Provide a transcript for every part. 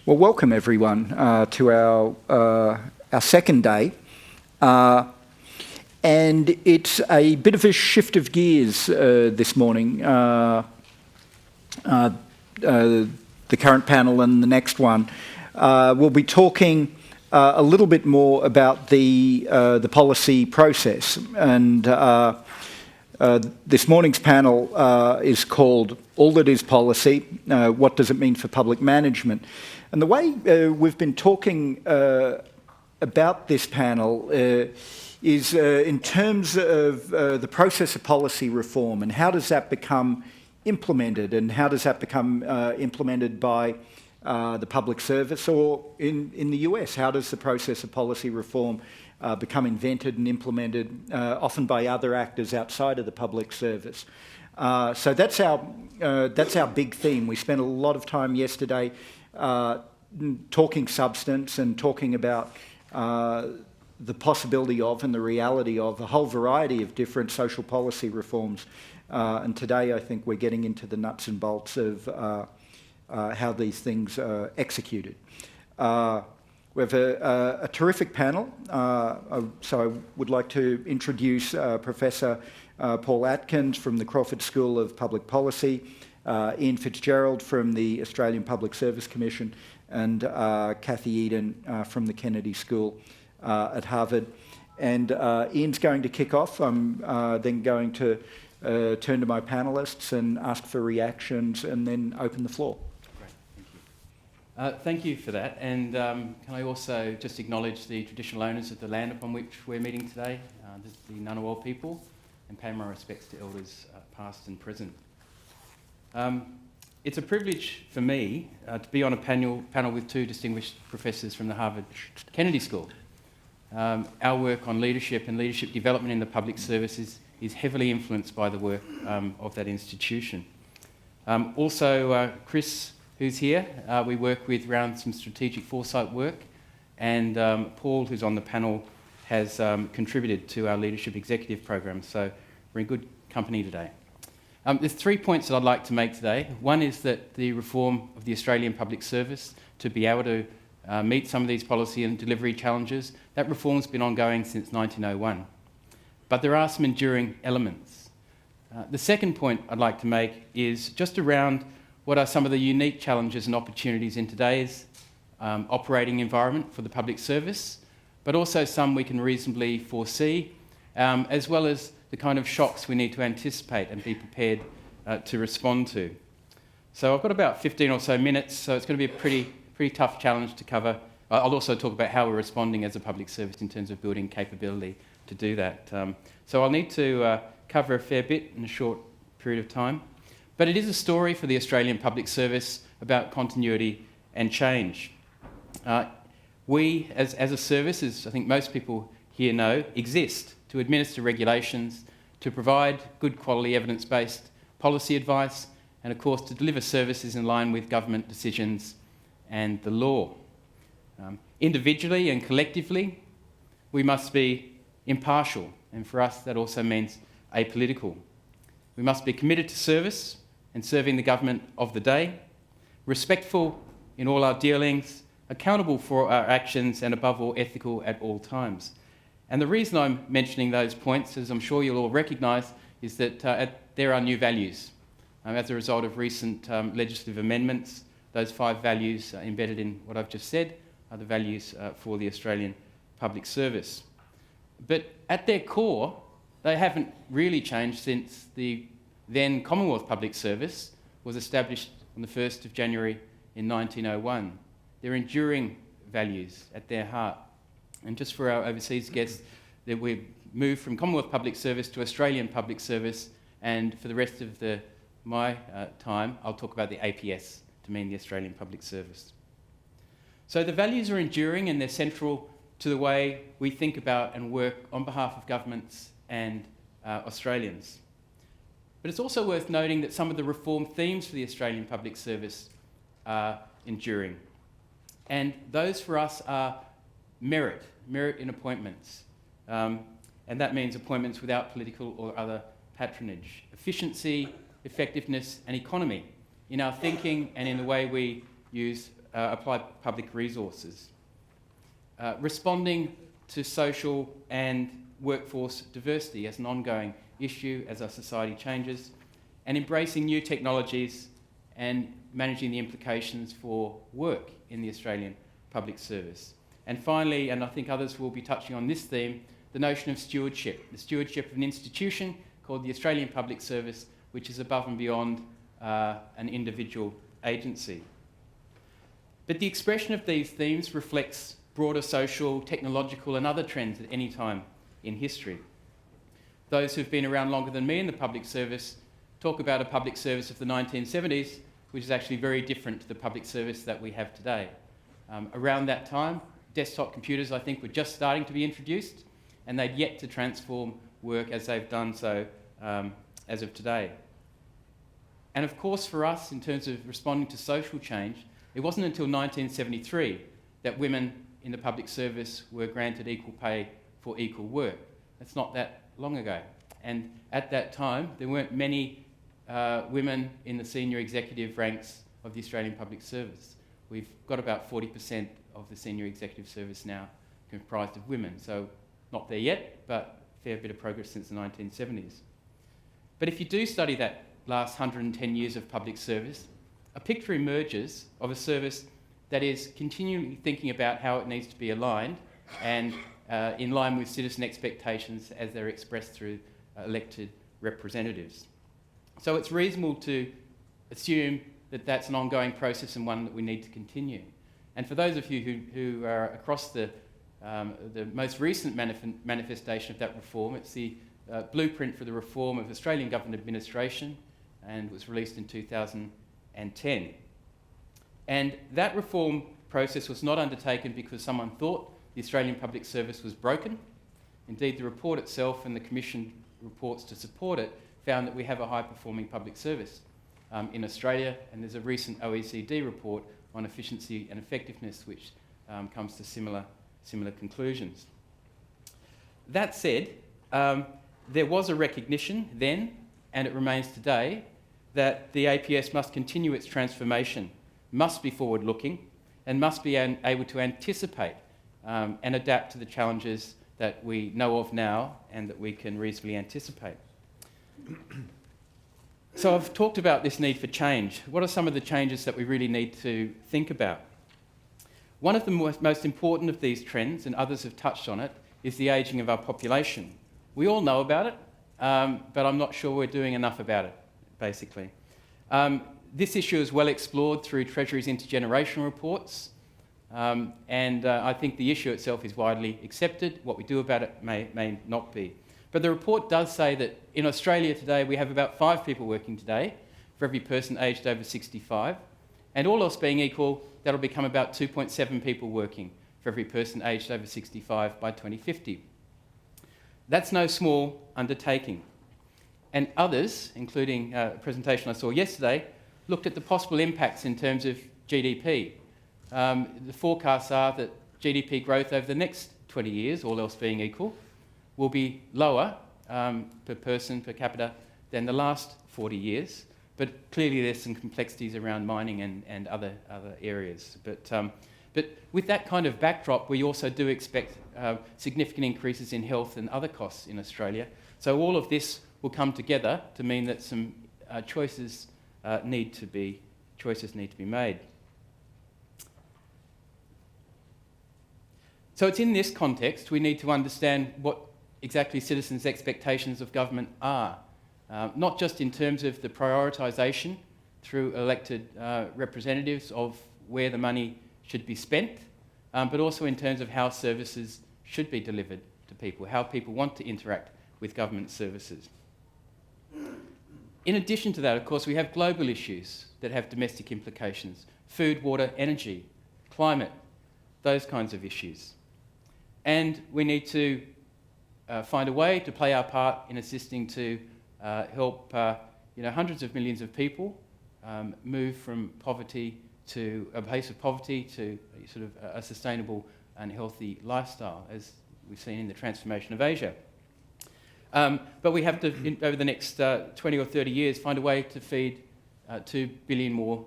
Well, welcome everyone to our second day, and it's a bit of a shift of gears this morning. The current panel and the next one we'll be talking a little bit more about the policy process, and this morning's panel is called "All That Is Policy: What Does It Mean for Public Management?" And the way we've been talking about this panel is in terms of the process of policy reform, and how does that become implemented, and how does that become implemented by the public service, or in the US, how does the process of policy reform become invented and implemented, often by other actors outside of the public service. So that's our big theme. We spent a lot of time yesterday talking substance and talking about the possibility of and the reality of a whole variety of different social policy reforms. And today I think we're getting into the nuts and bolts of how these things are executed. We have a terrific panel, so I would like to introduce Professor Paul Atkins from the Crawford School of Public Policy, Ian Fitzgerald from the Australian Public Service Commission, and Kathy Edin from the Kennedy School at Harvard. And Ian's going to kick off. I'm then going to turn to my panellists and ask for reactions and then open the floor. Thank you for that, and can I also just acknowledge the traditional owners of the land upon which we're meeting today, this is the Ngunnawal people, and pay my respects to elders past and present. It's a privilege for me to be on a panel with two distinguished professors from the Harvard Kennedy School. Our work on leadership and leadership development in the public service is heavily influenced by the work of that institution. Also, Chris, who's here, we work with around some strategic foresight work, and Paul, who's on the panel, has contributed to our leadership executive program, so we're in good company today. There's 3 points that I'd like to make today. One is that the reform of the Australian public service to be able to meet some of these policy and delivery challenges, that reform's been ongoing since 1901. But there are some enduring elements. The second point I'd like to make is just around what are some of the unique challenges and opportunities in today's operating environment for the public service, but also some we can reasonably foresee, as well as the kind of shocks we need to anticipate and be prepared to respond to. So I've got about 15 or so minutes, so it's going to be a pretty tough challenge to cover. I'll also talk about how we're responding as a public service in terms of building capability to do that. So I'll need to cover a fair bit in a short period of time. But it is a story for the Australian public service about continuity and change. We, as a service, as I think most people here know, exist to administer regulations, to provide good quality evidence-based policy advice, and of course to deliver services in line with government decisions and the law. Individually and collectively, we must be impartial, and for us that also means apolitical. We must be committed to service and serving the government of the day, respectful in all our dealings, accountable for our actions, and above all, ethical at all times. And the reason I'm mentioning those points, as I'm sure you'll all recognise, is that there are new values. As a result of recent legislative amendments, those 5 values embedded in what I've just said are the values for the Australian public service. But at their core, they haven't really changed since the then Commonwealth Public Service was established on the 1st of January in 1901. They're enduring values at their heart. And just for our overseas guests, that we've moved from Commonwealth Public Service to Australian Public Service, and for the rest of my time, I'll talk about the APS to mean the Australian Public Service. So the values are enduring, and they're central to the way we think about and work on behalf of governments and Australians. But it's also worth noting that some of the reform themes for the Australian Public Service are enduring. And those for us are merit in appointments. And that means appointments without political or other patronage. Efficiency, effectiveness and economy in our thinking and in the way we use apply public resources. Responding to social and workforce diversity as an ongoing issue as our society changes, and embracing new technologies and managing the implications for work in the Australian public service. And finally, and I think others will be touching on this theme, the notion of stewardship, the stewardship of an institution called the Australian Public Service, which is above and beyond an individual agency. But the expression of these themes reflects broader social, technological and other trends at any time in history. Those who've been around longer than me in the public service talk about a public service of the 1970s, which is actually very different to the public service that we have today. Around that time, desktop computers, I think, were just starting to be introduced, and they'd yet to transform work as they've done so as of today. And of course, for us, in terms of responding to social change, it wasn't until 1973 that women in the public service were granted equal pay for equal work. That's not that long ago. And at that time, there weren't many women in the senior executive ranks of the Australian Public Service. We've got about 40% of the senior executive service now comprised of women. So not there yet, but a fair bit of progress since the 1970s. But if you do study that last 110 years of public service, a picture emerges of a service that is continually thinking about how it needs to be aligned and in line with citizen expectations as they're expressed through elected representatives. So it's reasonable to assume that that's an ongoing process and one that we need to continue. And for those of you who are across the most recent manifestation of that reform, it's the Blueprint for the Reform of Australian Government Administration, and was released in 2010. And that reform process was not undertaken because someone thought the Australian Public Service was broken. Indeed, the report itself and the Commission reports to support it found that we have a high-performing public service in Australia, and there's a recent OECD report on efficiency and effectiveness which comes to similar conclusions. That said, there was a recognition then, and it remains today, that the APS must continue its transformation, must be forward-looking, and must be able to anticipate and adapt to the challenges that we know of now and that we can reasonably anticipate. So I've talked about this need for change. What are some of the changes that we really need to think about? One of the most important of these trends, and others have touched on it, is the ageing of our population. We all know about it, but I'm not sure we're doing enough about it, basically. This issue is well explored through Treasury's intergenerational reports, and I think the issue itself is widely accepted. What we do about it may not be. But the report does say that in Australia today we have about 5 people working today for every person aged over 65, and all else being equal, that'll become about 2.7 people working for every person aged over 65 by 2050. That's no small undertaking. And others, including a presentation I saw yesterday, looked at the possible impacts in terms of GDP. The forecasts are that GDP growth over the next 20 years, all else being equal, will be lower per person, per capita, than the last 40 years. But clearly there's some complexities around mining and other areas. But with that kind of backdrop, we also do expect significant increases in health and other costs in Australia. So all of this will come together to mean that some choices need to be made. So it's in this context we need to understand what exactly citizens' expectations of government are, not just in terms of the prioritisation through elected representatives of where the money should be spent, but also in terms of how services should be delivered to people, how people want to interact with government services. In addition to that, of course, we have global issues that have domestic implications: food, water, energy, climate, those kinds of issues. And we need to find a way to play our part in assisting to help hundreds of millions of people move from poverty to a place of poverty to sort of a sustainable and healthy lifestyle, as we've seen in the transformation of Asia. But we have to, over the next 20 or 30 years, find a way to feed 2 billion more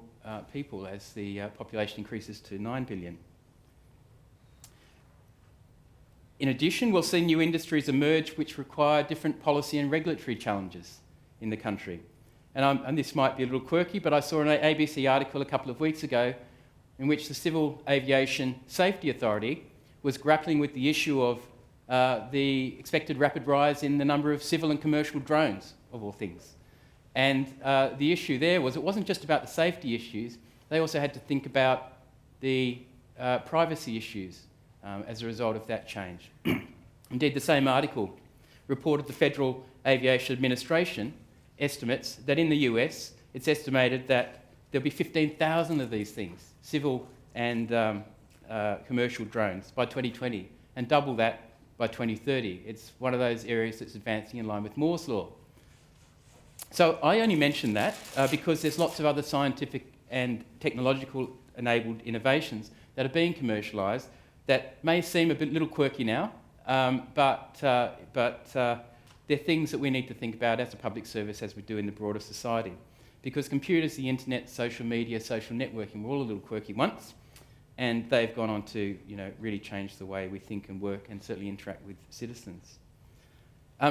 people as the population increases to 9 billion. In addition, we'll see new industries emerge which require different policy and regulatory challenges in the country. And this might be a little quirky, but I saw an ABC article a couple of weeks ago in which the Civil Aviation Safety Authority was grappling with the issue of the expected rapid rise in the number of civil and commercial drones, of all things. And the issue there was it wasn't just about the safety issues, they also had to think about the privacy issues as a result of that change. Indeed, the same article reported the Federal Aviation Administration estimates that in the US, it's estimated that there'll be 15,000 of these things, civil and commercial drones, by 2020, and double that by 2030. It's one of those areas that's advancing in line with Moore's law. So I only mention that because there's lots of other scientific and technological enabled innovations that are being commercialised that may seem a little quirky now, but they're things that we need to think about as a public service as we do in the broader society. Because computers, the internet, social media, social networking were all a little quirky once, and they've gone on to really change the way we think and work and certainly interact with citizens.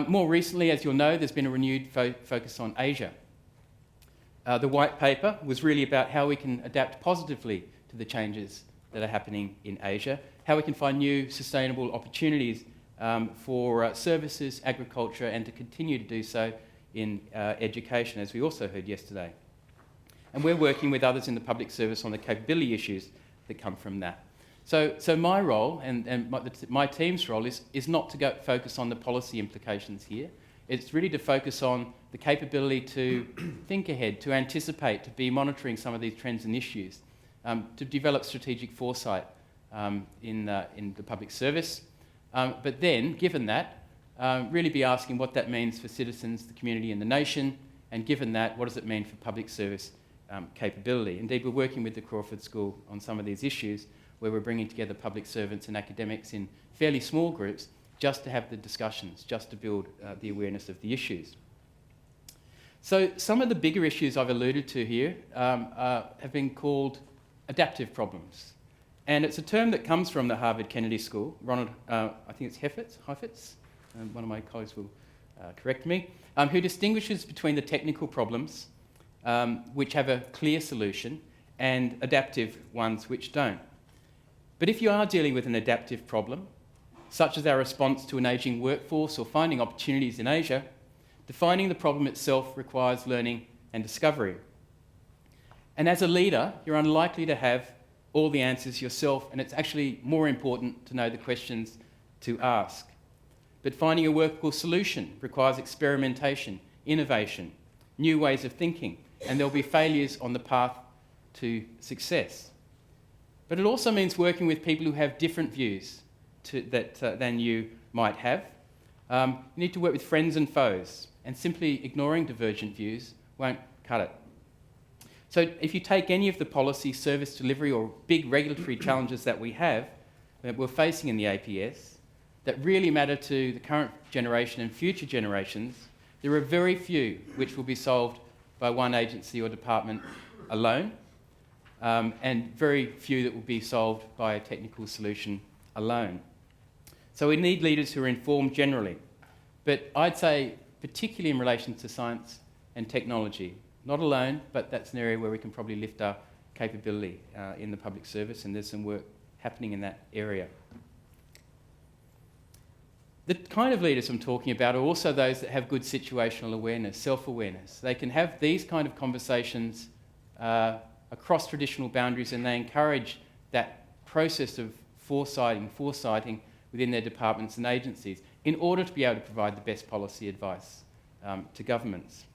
More recently, as you'll know, there's been a renewed focus on Asia. The white paper was really about how we can adapt positively to the changes that are happening in Asia, how we can find new sustainable opportunities for services, agriculture, and to continue to do so in education, as we also heard yesterday. And we're working with others in the public service on the capability issues that come from that. So my role and my team's role is not to focus on the policy implications here. It's really to focus on the capability to think ahead, to anticipate, to be monitoring some of these trends and issues, to develop strategic foresight in the public service. But then, given that, really be asking what that means for citizens, the community and the nation, and given that, what does it mean for public service capability? Indeed, we're working with the Crawford School on some of these issues, where we're bringing together public servants and academics in fairly small groups just to have the discussions, just to build the awareness of the issues. So some of the bigger issues I've alluded to here have been called adaptive problems. And it's a term that comes from the Harvard Kennedy School. Ronald, I think it's Heifetz, one of my colleagues will correct me, who distinguishes between the technical problems, which have a clear solution, and adaptive ones which don't. But if you are dealing with an adaptive problem, such as our response to an ageing workforce or finding opportunities in Asia, defining the problem itself requires learning and discovery. And as a leader, you're unlikely to have all the answers yourself, and it's actually more important to know the questions to ask. But finding a workable solution requires experimentation, innovation, new ways of thinking, and there'll be failures on the path to success. But it also means working with people who have different views than you might have. You need to work with friends and foes, and simply ignoring divergent views won't cut it. So if you take any of the policy, service delivery or big regulatory challenges that we're facing in the APS, that really matter to the current generation and future generations, there are very few which will be solved by one agency or department alone, and very few that will be solved by a technical solution alone. So we need leaders who are informed generally, but I'd say particularly in relation to science and technology. Not alone, but that's an area where we can probably lift our capability in the public service, and there's some work happening in that area. The kind of leaders I'm talking about are also those that have good situational awareness, self-awareness. They can have these kind of conversations across traditional boundaries, and they encourage that process of foresighting within their departments and agencies in order to be able to provide the best policy advice to governments.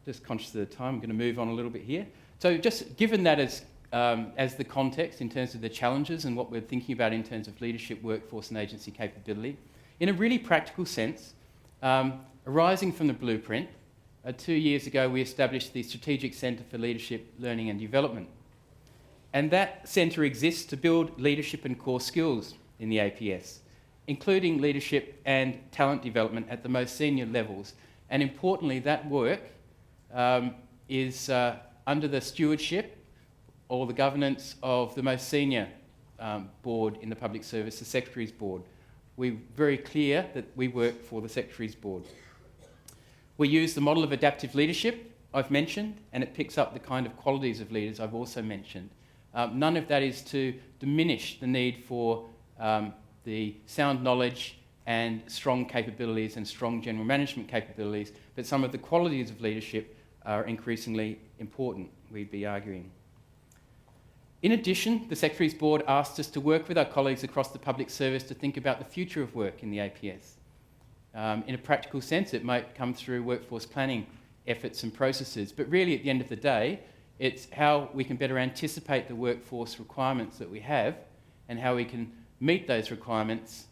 Just conscious of the time, I'm going to move on a little bit here. So just given that as the context in terms of the challenges and what we're thinking about in terms of leadership, workforce and agency capability, in a really practical sense, arising from the blueprint, 2 years ago we established the Strategic Centre for Leadership, Learning and Development. And that centre exists to build leadership and core skills in the APS, including leadership and talent development at the most senior levels. And importantly, that work is under the stewardship or the governance of the most senior board in the public service, the Secretary's Board. We're very clear that we work for the Secretary's Board. We use the model of adaptive leadership I've mentioned, and it picks up the kind of qualities of leaders I've also mentioned. None of that is to diminish the need for the sound knowledge and strong capabilities and strong general management capabilities, but some of the qualities of leadership are increasingly important, we'd be arguing. In addition, the Secretary's Board asked us to work with our colleagues across the public service to think about the future of work in the APS. In a practical sense, it might come through workforce planning efforts and processes, but really at the end of the day, it's how we can better anticipate the workforce requirements that we have and how we can meet those requirements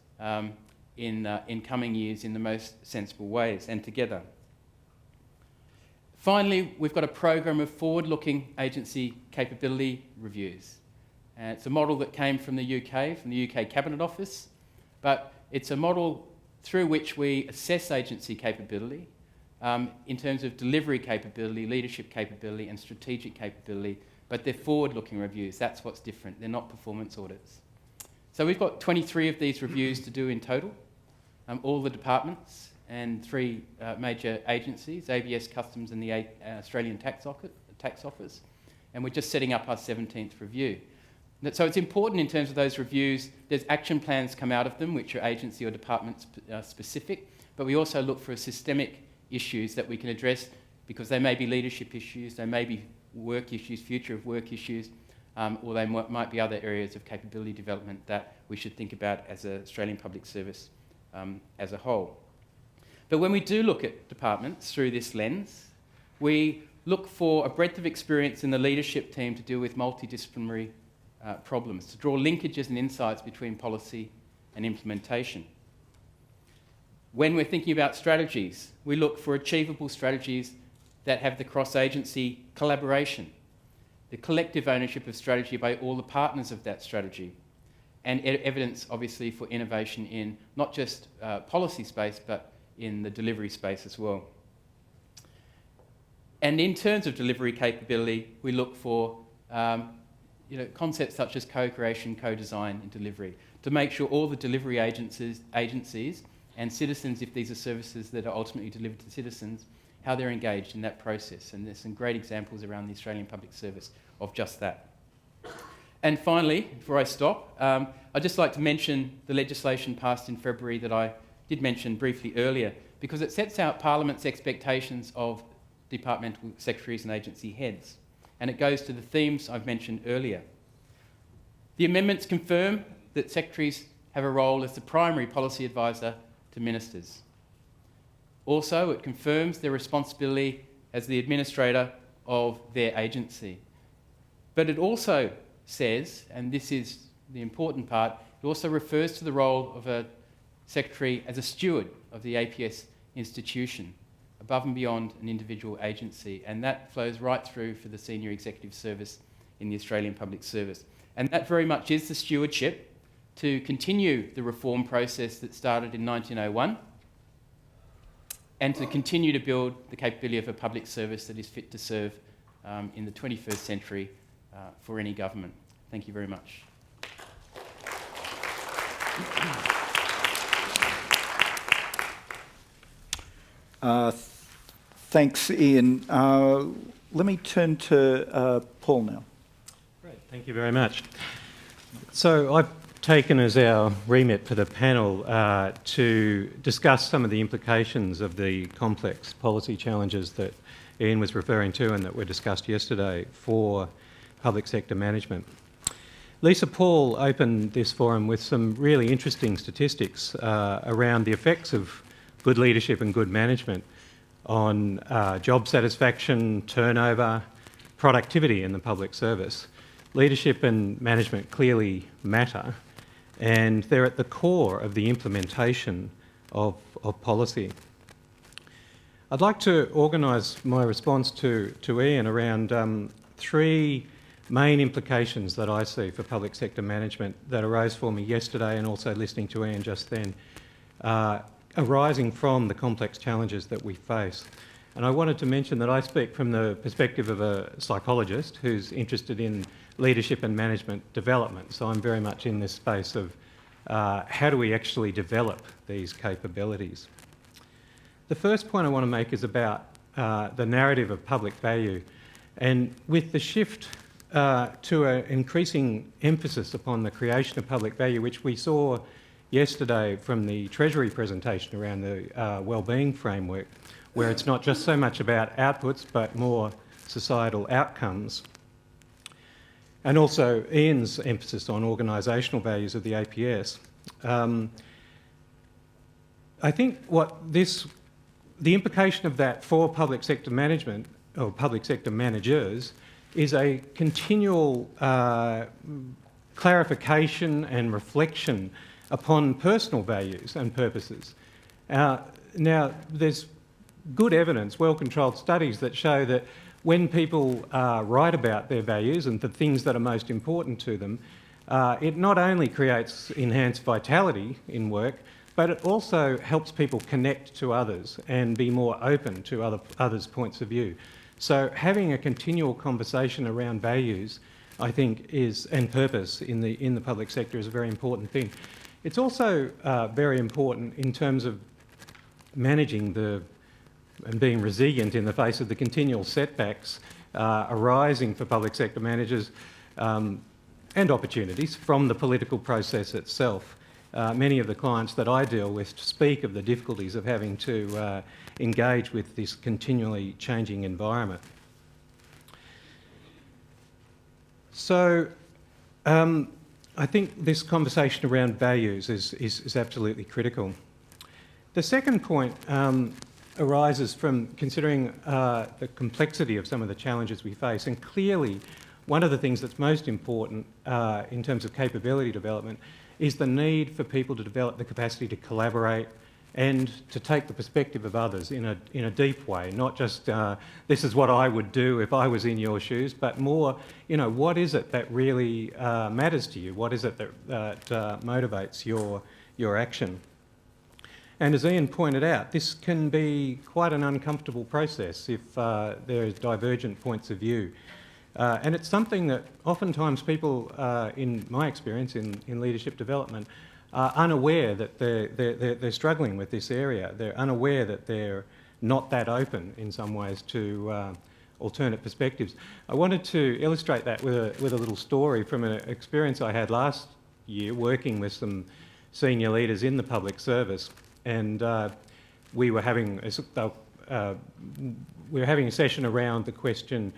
in coming years in the most sensible ways and together. Finally, we've got a program of forward-looking agency capability reviews. It's a model that came from the UK Cabinet Office, but it's a model through which we assess agency capability in terms of delivery capability, leadership capability and strategic capability, but they're forward-looking reviews. That's what's different. They're not performance audits. So we've got 23 of these reviews to do in total, all the departments and 3 major agencies, ABS, Customs and the Australian Tax Office, and we're just setting up our 17th review. So it's important in terms of those reviews, there's action plans come out of them, which are agency or department specific, but we also look for systemic issues that we can address because they may be leadership issues, they may be work issues, future of work issues, or they might be other areas of capability development that we should think about as an Australian public service as a whole. But when we do look at departments through this lens, we look for a breadth of experience in the leadership team to deal with multidisciplinary problems, to draw linkages and insights between policy and implementation. When we're thinking about strategies, we look for achievable strategies that have the cross-agency collaboration, the collective ownership of strategy by all the partners of that strategy, and evidence, obviously, for innovation in not just policy space, but in the delivery space as well. And in terms of delivery capability, we look for concepts such as co-creation, co-design and delivery to make sure all the delivery agencies and citizens, if these are services that are ultimately delivered to citizens, how they're engaged in that process. And there's some great examples around the Australian Public Service of just that. And finally, before I stop, I'd just like to mention the legislation passed in February that I did mention briefly earlier, because it sets out Parliament's expectations of departmental secretaries and agency heads. And it goes to the themes I've mentioned earlier. The amendments confirm that secretaries have a role as the primary policy advisor to ministers. Also, it confirms their responsibility as the administrator of their agency. But it also says, and this is the important part, it also refers to the role of a secretary as a steward of the APS institution, above and beyond an individual agency, and that flows right through for the senior executive service in the Australian Public Service. And that very much is the stewardship to continue the reform process that started in 1901 and to continue to build the capability of a public service that is fit to serve in the 21st century for any government. Thank you very much. Thanks, Ian. Let me turn to Paul now. Great, thank you very much. So I've taken as our remit for the panel to discuss some of the implications of the complex policy challenges that Ian was referring to and that were discussed yesterday for public sector management. Lisa Paul opened this forum with some really interesting statistics around the effects of good leadership and good management on job satisfaction, turnover, productivity in the public service. Leadership and management clearly matter, and they're at the core of the implementation of policy. I'd like to organise my response to Ian around 3 main implications that I see for public sector management that arose for me yesterday and also listening to Ian just then, arising from the complex challenges that we face. And I wanted to mention that I speak from the perspective of a psychologist who's interested in leadership and management development. So I'm very much in this space of how do we actually develop these capabilities. The first point I want to make is about the narrative of public value. And with the shift to an increasing emphasis upon the creation of public value, which we saw yesterday from the Treasury presentation around the wellbeing framework, where it's not just so much about outputs but more societal outcomes. And also Ian's emphasis on organisational values of the APS. I think the implication of that for public sector management, or public sector managers, is a continual clarification and reflection upon personal values and purposes. Now, there's good evidence, well-controlled studies that show that when people write about their values and the things that are most important to them, it not only creates enhanced vitality in work, but it also helps people connect to others and be more open to others' points of view. So having a continual conversation around values, I think, and purpose in the public sector is a very important thing. It's also very important in terms of managing and being resilient in the face of the continual setbacks arising for public sector managers and opportunities from the political process itself. Many of the clients that I deal with speak of the difficulties of having to engage with this continually changing environment. So I think this conversation around values is absolutely critical. The second point arises from considering the complexity of some of the challenges we face, and clearly one of the things that's most important in terms of capability development is the need for people to develop the capacity to collaborate and to take the perspective of others in a deep way, not just this is what I would do if I was in your shoes, but more, what is it that really matters to you? What is it that motivates your action? And as Ian pointed out, this can be quite an uncomfortable process if there is divergent points of view. And it's something that oftentimes people, in my experience in leadership development, are unaware that they're struggling with this area. They're unaware that they're not that open in some ways to alternate perspectives. I wanted to illustrate that with a little story from an experience I had last year working with some senior leaders in the public service. And we were having a session around the question,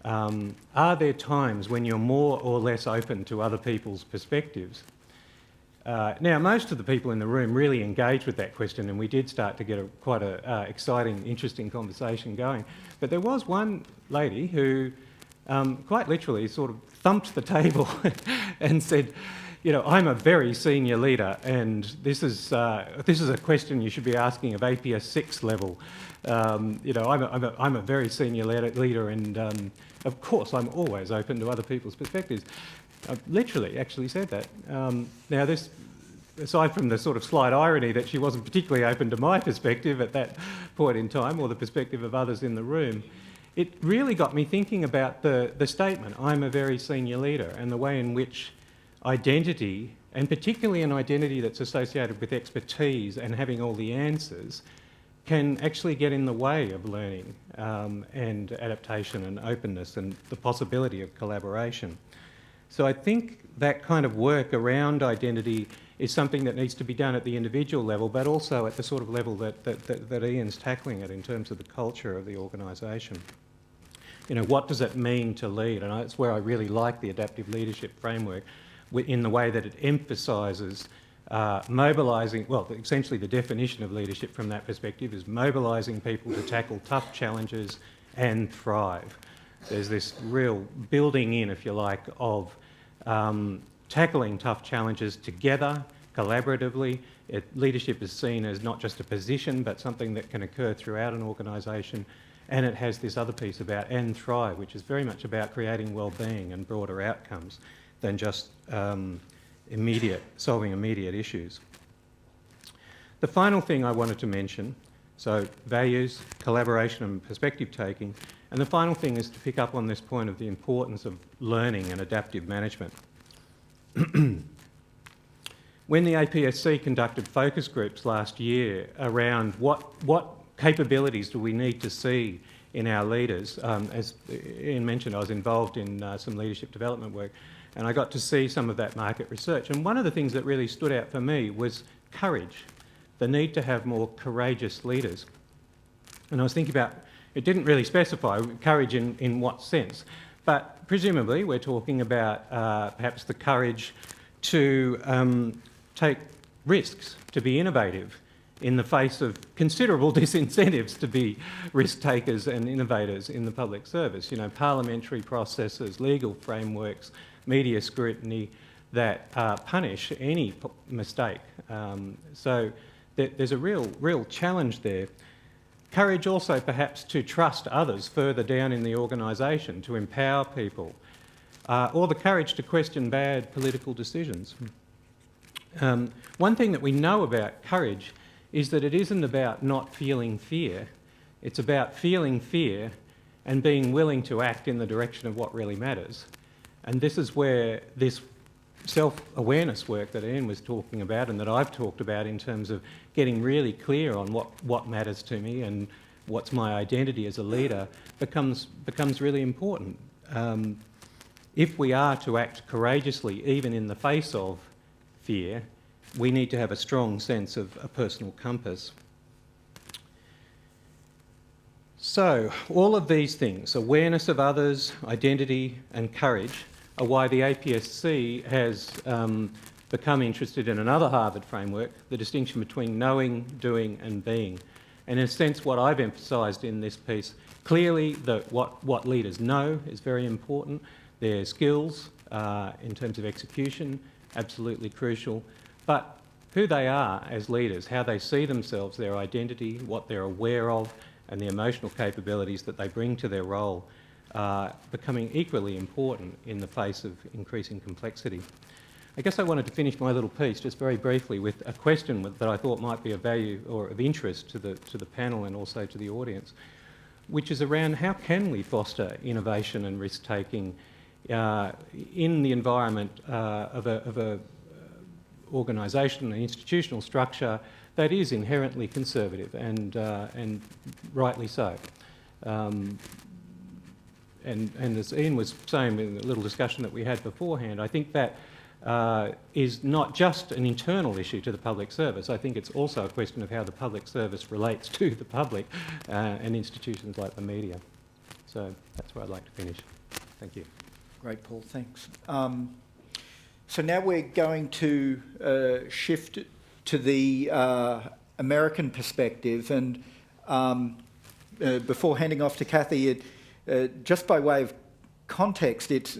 are there times when you're more or less open to other people's perspectives? Now, most of the people in the room really engaged with that question, and we did start to get quite a exciting, interesting conversation going. But there was one lady who quite literally sort of thumped the table and said, I'm a very senior leader, and this is a question you should be asking of APS 6 level. I'm a very senior leader, and of course I'm always open to other people's perspectives. Literally, actually said that. Now, this, aside from the sort of slight irony that she wasn't particularly open to my perspective at that point in time, or the perspective of others in the room, it really got me thinking about the statement, I'm a very senior leader, and the way in which identity, and particularly an identity that's associated with expertise and having all the answers, can actually get in the way of learning and adaptation and openness and the possibility of collaboration. So I think that kind of work around identity is something that needs to be done at the individual level, but also at the sort of level that Ian's tackling it in terms of the culture of the organisation. What does it mean to lead? And that's where I really like the adaptive leadership framework, in the way that it emphasises mobilising, well, essentially the definition of leadership from that perspective is mobilising people to tackle tough challenges and thrive. There's this real building in, if you like, of tackling tough challenges together, collaboratively. Leadership is seen as not just a position, but something that can occur throughout an organisation. And it has this other piece about and thrive, which is very much about creating well-being and broader outcomes than just solving immediate issues. The final thing I wanted to mention, So values, collaboration and perspective taking. And the final thing is to pick up on this point of the importance of learning and adaptive management. When the APSC conducted focus groups last year around what capabilities do we need to see in our leaders, as Ian mentioned, I was involved in some leadership development work, and I got to see some of that market research. And one of the things that really stood out for me was courage, the need to have more courageous leaders. And I was thinking about, it didn't really specify courage in what sense, but presumably we're talking about perhaps the courage to take risks, to be innovative in the face of considerable disincentives to be risk takers and innovators in the public service. You know, parliamentary processes, legal frameworks, media scrutiny that punish any mistake. So there's a real challenge there. Courage also perhaps to trust others further down in the organisation, to empower people, or the courage to question bad political decisions. One thing that we know about courage is that it isn't about not feeling fear. It's about feeling fear and being willing to act in the direction of what really matters. And this is where this self-awareness work that Ian was talking about and that I've talked about in terms of getting really clear on what matters to me and what's my identity as a leader becomes really important. If we are to act courageously, even in the face of fear, we need to have a strong sense of a personal compass. So, all of these things, awareness of others, identity and courage, are why the APSC has become interested in another Harvard framework, the distinction between knowing, doing and being. And in a sense, what I've emphasised in this piece, clearly what leaders know is very important. Their skills in terms of execution, absolutely crucial. But who they are as leaders, how they see themselves, their identity, what they're aware of, and the emotional capabilities that they bring to their role are becoming equally important in the face of increasing complexity. I guess I wanted to finish my little piece just very briefly with a question that I thought might be of value or of interest to the panel and also to the audience, which is around how can we foster innovation and risk-taking in the environment of a organisation, an institutional structure that is inherently conservative and rightly so. And as Ian was saying in the little discussion that we had beforehand, I think that is not just an internal issue to the public service. I think it's also a question of how the public service relates to the public and institutions like the media. So that's where I'd like to finish. Thank you. Great, Paul, thanks. So now we're going to shift to the American perspective, and before handing off to Kathy, just by way of context, it's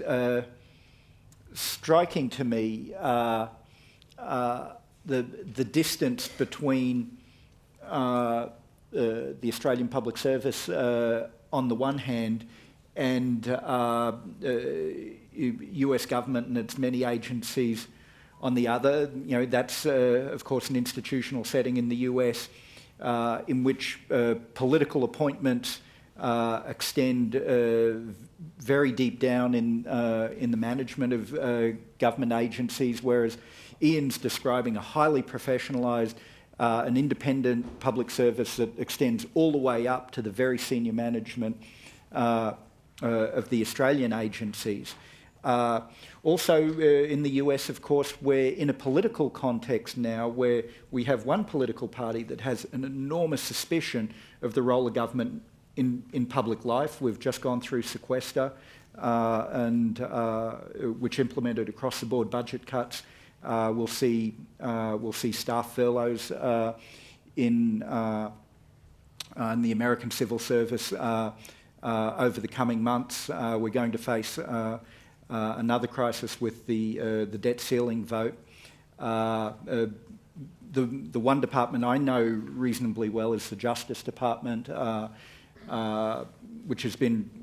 striking to me the distance between the Australian Public Service on the one hand and US government and its many agencies on the other. You know, that's of course an institutional setting in the US in which political appointments extend very deep down in the management of government agencies, whereas Ian's describing a highly professionalised, an independent public service that extends all the way up to the very senior management of the Australian agencies. Also in the US, of course, we're in a political context now where we have one political party that has an enormous suspicion of the role of government in public life. We've just gone through sequester, which implemented across-the-board budget cuts. We'll see staff furloughs in the American civil service over the coming months. We're going to face another crisis with the debt ceiling vote. The one department I know reasonably well is the Justice Department, which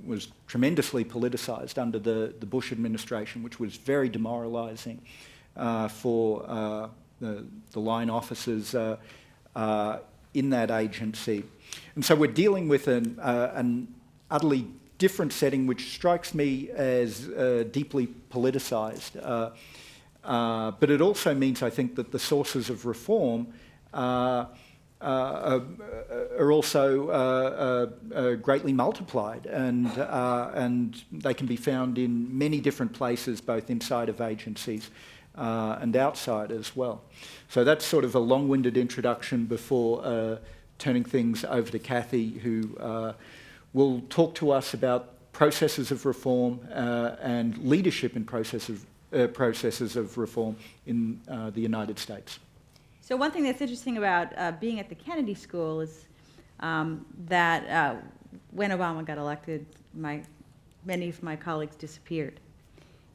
was tremendously politicised under the Bush administration, which was very demoralising for the line officers. in that agency. And so we're dealing with an utterly different setting, which strikes me as deeply politicized. But it also means, I think, that the sources of reform are also greatly multiplied, and they can be found in many different places, both inside of agencies and outside as well. So that's sort of a long-winded introduction before turning things over to Kathy, who will talk to us about processes of reform and leadership in processes of reform in the United States. So one thing that's interesting about being at the Kennedy School is that when Obama got elected, many of my colleagues disappeared.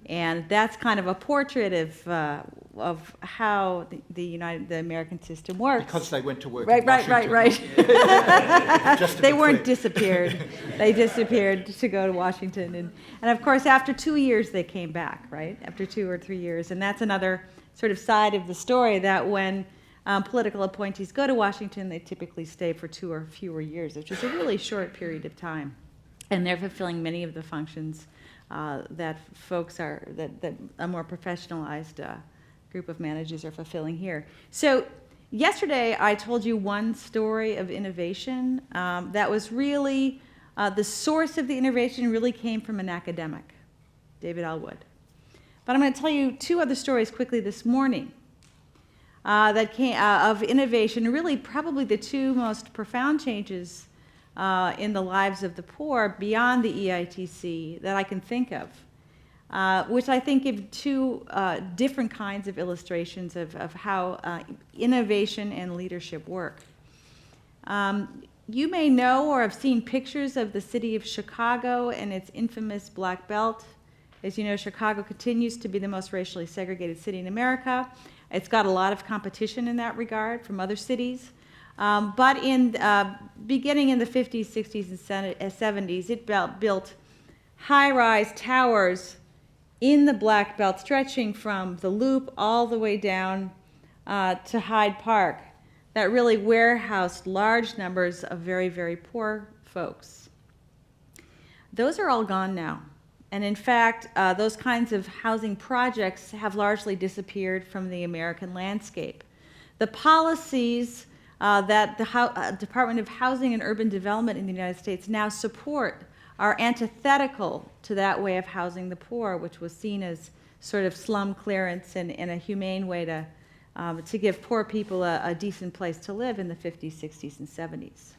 And that's kind of a portrait of how the American system works. Because they went to work right, in Washington. Right. They weren't disappeared. They disappeared to go to Washington. And of course, after 2 years, they came back, right? After 2 or 3 years. And that's another sort of side of the story, that when political appointees go to Washington, they typically stay for 2 or fewer years, which is a really short period of time. And they're fulfilling many of the functions that folks that a more professionalized group of managers are fulfilling here. So yesterday I told you one story of innovation that was really, the source of the innovation really came from an academic, David Elwood. But I'm going to tell you 2 other stories quickly this morning that came of innovation, really probably the 2 most profound changes in the lives of the poor beyond the EITC that I can think of, which I think give 2 different kinds of illustrations of how innovation and leadership work. You may know or have seen pictures of the city of Chicago and its infamous Black Belt. As you know, Chicago continues to be the most racially segregated city in America. It's got a lot of competition in that regard from other cities. But beginning in the 50s, 60s, and 70s, it built high-rise towers in the Black Belt, stretching from the Loop all the way down to Hyde Park, that really warehoused large numbers of very, very poor folks. Those are all gone now. And in fact, those kinds of housing projects have largely disappeared from the American landscape. The policies that the Department of Housing and Urban Development in the United States now support are antithetical to that way of housing the poor, which was seen as sort of slum clearance and a humane way to give poor people a decent place to live in the 50s, 60s, and 70s.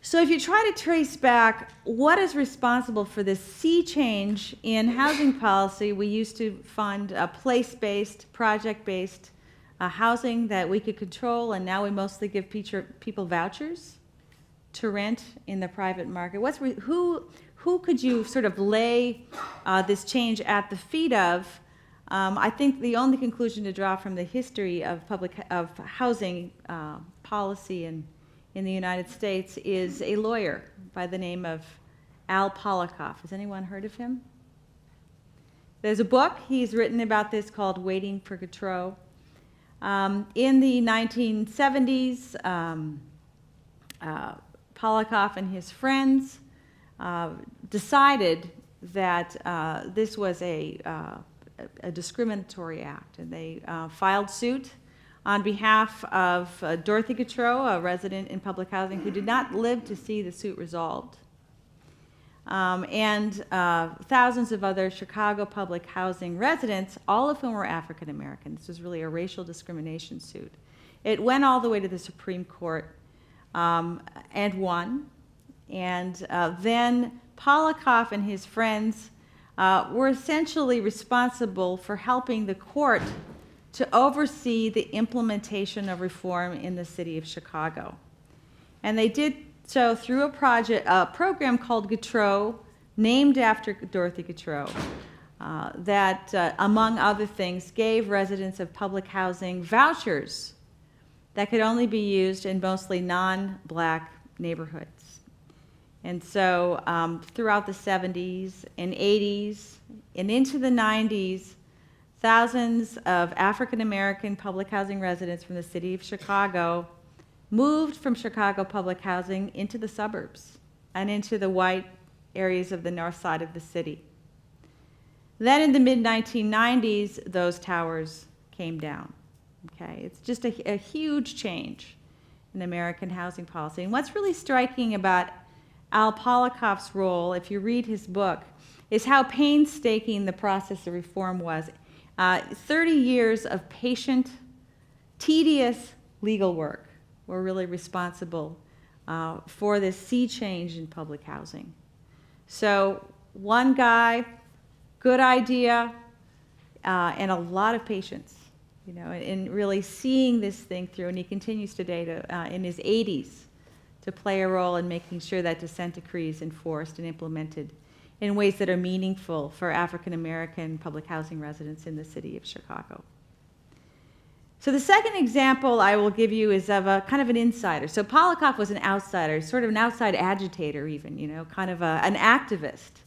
So if you try to trace back what is responsible for this sea change in housing policy, we used to fund a place-based, project-based housing that we could control, and now we mostly give people vouchers to rent in the private market. Who could you sort of lay this change at the feet of? I think the only conclusion to draw from the history of housing policy in the United States is a lawyer by the name of Al Polikoff. Has anyone heard of him? There's a book he's written about this called Waiting for Gautreaux. In the 1970s, Polikoff and his friends decided that this was a discriminatory act, and they filed suit on behalf of Dorothy Gautreaux, a resident in public housing who did not live to see the suit resolved, and thousands of other Chicago public housing residents, all of whom were African American. This was really a racial discrimination suit. It went all the way to the Supreme Court and won. And then Polikoff and his friends were essentially responsible for helping the court to oversee the implementation of reform in the city of Chicago. And they did so through a program called Gautreaux, named after Dorothy Gautreaux, that, among other things, gave residents of public housing vouchers that could only be used in mostly non-black neighborhoods. And so throughout the 70s and 80s and into the 90s, thousands of African American public housing residents from the city of Chicago moved from Chicago public housing into the suburbs and into the white areas of the north side of the city. Then in the mid-1990s, those towers came down. Okay, it's just a huge change in American housing policy. And what's really striking about Al Polikoff's role, if you read his book, is how painstaking the process of reform was. 30 years of patient, tedious legal work were really responsible for this sea change in public housing. So one guy, good idea, and a lot of patience, you know, in really seeing this thing through. And he continues today in his 80s to play a role in making sure that dissent decree is enforced and implemented in ways that are meaningful for African American public housing residents in the city of Chicago. So the second example I will give you is of a kind of an insider. So Polikoff was an outsider, sort of an outside agitator even, you know, kind of an activist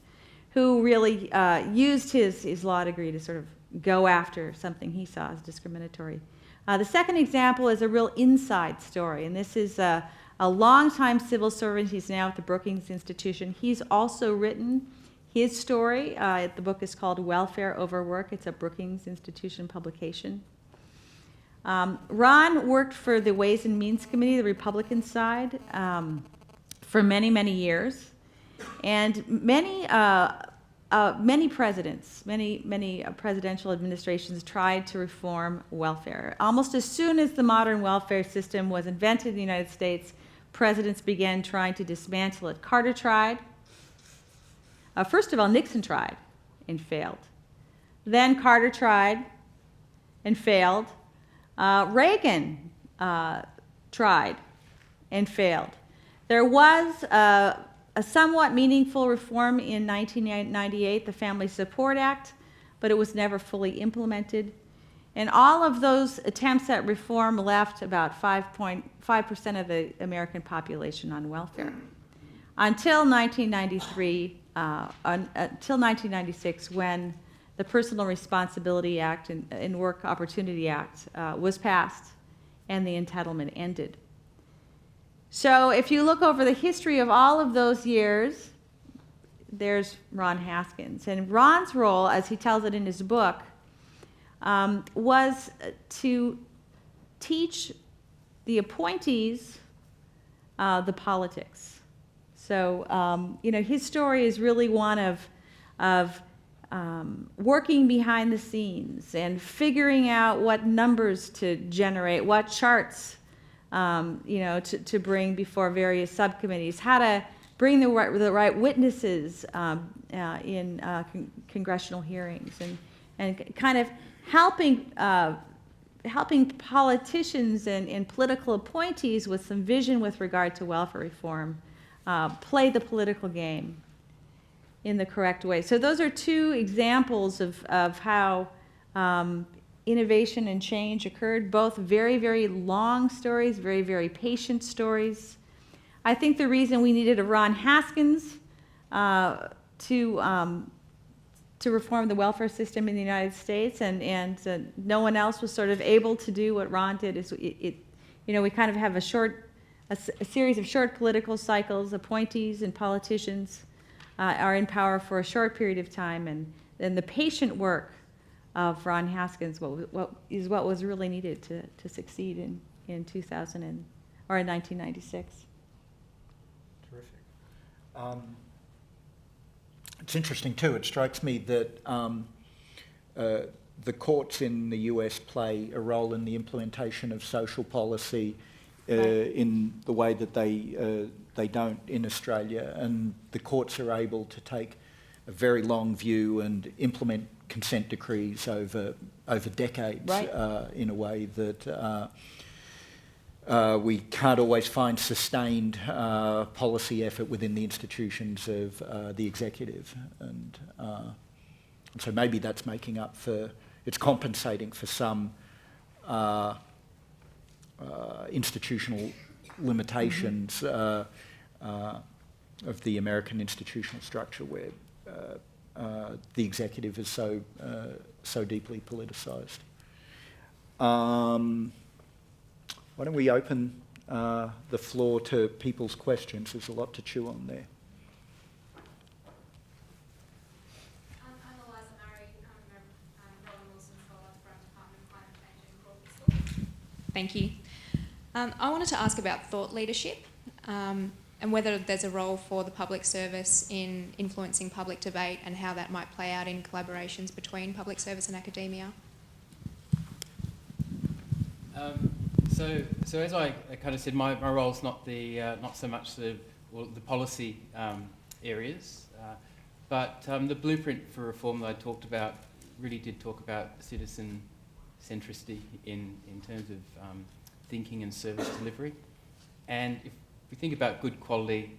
who really used his law degree to sort of go after something he saw as discriminatory. The second example is a real inside story, and this is a longtime civil servant. He's now at the Brookings Institution. He's also written his story. The book is called Welfare Over Work. It's a Brookings Institution publication. Ron worked for the Ways and Means Committee, the Republican side, for many, many years. And many presidents, many presidential administrations tried to reform welfare. Almost as soon as the modern welfare system was invented in the United States, presidents began trying to dismantle it. Carter tried. First of all, Nixon tried and failed. Then Carter tried and failed. Reagan tried and failed. There was a somewhat meaningful reform in 1998, the Family Support Act, but it was never fully implemented. And all of those attempts at reform left about 5% of the American population on welfare. Until 1993, until 1996, when the Personal Responsibility Act and Work Opportunity Act was passed and the entitlement ended. So if you look over the history of all of those years, there's Ron Haskins. And Ron's role, as he tells it in his book, was to teach the appointees the politics. So, you know, his story is really one of working behind the scenes and figuring out what numbers to generate, what charts you know, to bring before various subcommittees, how to bring the right witnesses in congressional hearings, and kind of helping politicians and political appointees with some vision with regard to welfare reform play the political game in the correct way. So those are two examples of how innovation and change occurred, both very, very long stories, very, very patient stories. I think the reason we needed a Ron Haskins to reform the welfare system in the United States, and no one else was sort of able to do what Ron did, is you know, we kind of have a series of short political cycles. Appointees and politicians are in power for a short period of time, and then the patient work of Ron Haskins is what was really needed to succeed in 1996. Terrific. It's interesting too. It strikes me that the courts in the US play a role in the implementation of social policy in the way that they don't in Australia, and the courts are able to take a very long view and implement consent decrees over decades, right, in a way that we can't always find sustained policy effort within the institutions of the executive, and so maybe that's making up for, it's compensating for some institutional limitations of the American institutional structure, where the executive is so deeply politicized. Why don't we open the floor to people's questions. There's a lot to chew on there. Thank you. I wanted to ask about thought leadership and whether there's a role for the public service in influencing public debate and how that might play out in collaborations between public service and academia. So as I kind of said, my role's not so much the policy areas, but the blueprint for reform that I talked about really did talk about citizen centricity in terms of thinking and service delivery. And if we think about good quality